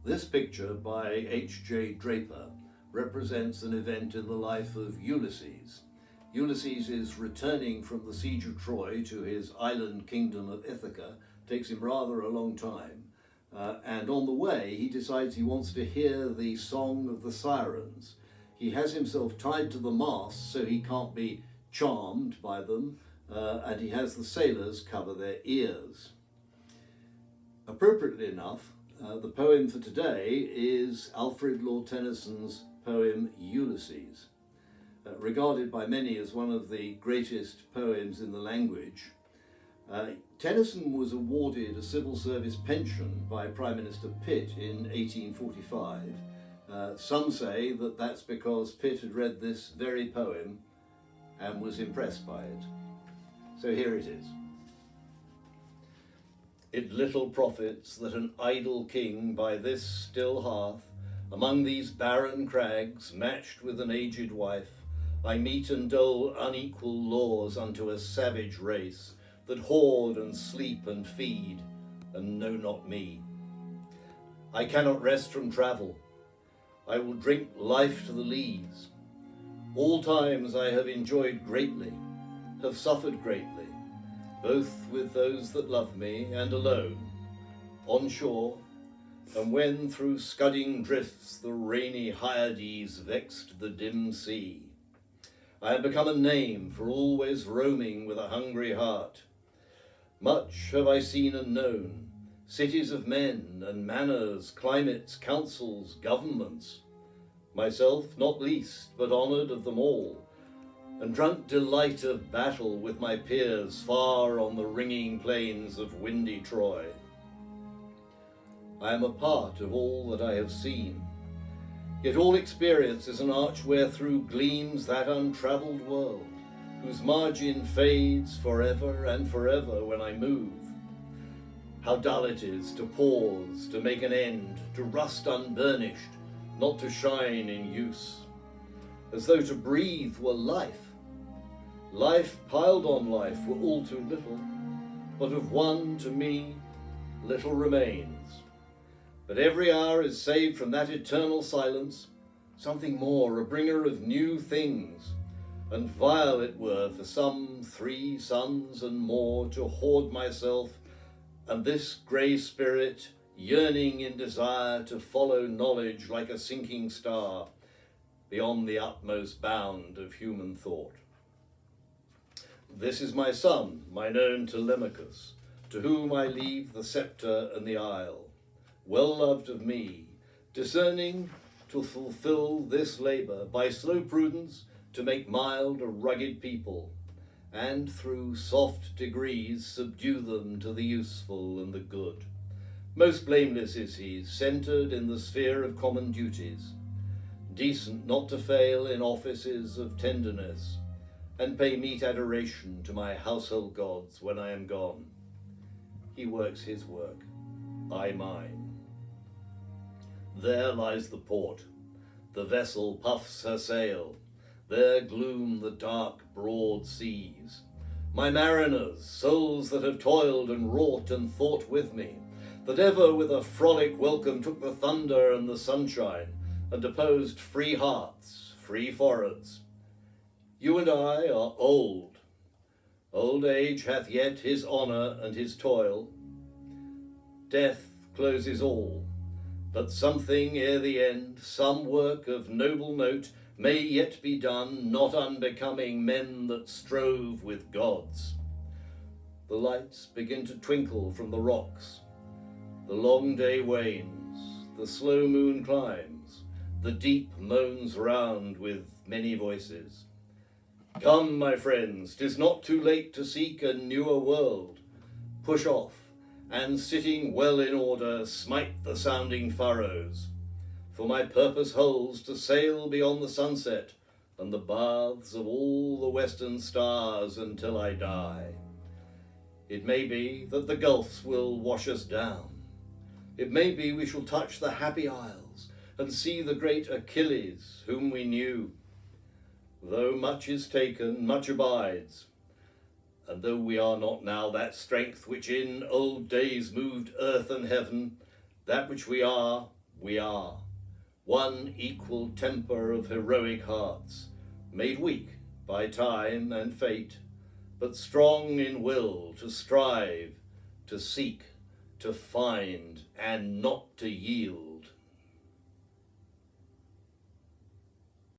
This picture by H.J. Draper represents an event in the life of Ulysses. Ulysses is returning from the siege of Troy to his island kingdom of Ithaca. Takes him rather a long time. And on the way, he decides he wants to hear the song of the sirens. He has himself tied to the mast so he can't be charmed by them, and he has the sailors cover their ears. Appropriately enough, the poem for today is Alfred Tennyson's poem Ulysses, regarded by many as one of the greatest poems in the language. Tennyson was awarded a civil service pension by Prime Minister Pitt in 1845. Some say that that's because Pitt had read this very poem and was impressed by it. So here it is. It little profits that an idle king by this still hearth, among these barren crags, matched with an aged wife, I meet and dole unequal laws unto a savage race, that hoard and sleep and feed, and know not me. I cannot rest from travel. I will drink life to the lees. All times I have enjoyed greatly, have suffered greatly, both with those that love me and alone, on shore, and when through scudding drifts the rainy Hyades vexed the dim sea. I have become a name for always roaming with a hungry heart. Much have I seen and known, cities of men and manners, climates, councils, governments, myself not least, but honoured of them all, and drunk delight of battle with my peers far on the ringing plains of windy Troy. I am a part of all that I have seen, yet all experience is an arch wherethrough gleams that untravelled world, whose margin fades forever and forever when I move. How dull it is to pause, to make an end, to rust unburnished, not to shine in use, as though to breathe were life. Life piled on life were all too little, but of one to me little remains. But every hour is saved from that eternal silence, something more, a bringer of new things, and vile it were for some 3 suns and more to hoard myself and this grey spirit, yearning in desire to follow knowledge like a sinking star beyond the utmost bound of human thought. This is my son, mine own Telemachus, to whom I leave the sceptre and the isle, well loved of me, discerning to fulfill this labour, by slow prudence to make mild a rugged people, and through soft degrees subdue them to the useful and the good. Most blameless is he, centred in the sphere of common duties, decent not to fail in offices of tenderness, and pay meet adoration to my household gods when I am gone. He works his work, I mine. There lies the port, the vessel puffs her sail, there gloom the dark broad seas. My mariners, souls that have toiled and wrought and thought with me, that ever with a frolic welcome took the thunder and the sunshine, and opposed free hearts, free foreheads. You and I are old. Old age hath yet his honour and his toil. Death closes all, but something ere the end, some work of noble note, may yet be done, not unbecoming men that strove with gods. The lights begin to twinkle from the rocks. The long day wanes, the slow moon climbs, the deep moans round with many voices. Come, my friends, 'tis not too late to seek a newer world. Push off, and sitting well in order, smite the sounding furrows. For my purpose holds to sail beyond the sunset and the baths of all the western stars until I die. It may be that the gulfs will wash us down. It may be we shall touch the happy isles and see the great Achilles whom we knew. Though much is taken, much abides, and though we are not now that strength which in old days moved earth and heaven, that which we are we are, one equal temper of heroic hearts, made weak by time and fate, but strong in will to strive, to seek, to find, and not to yield.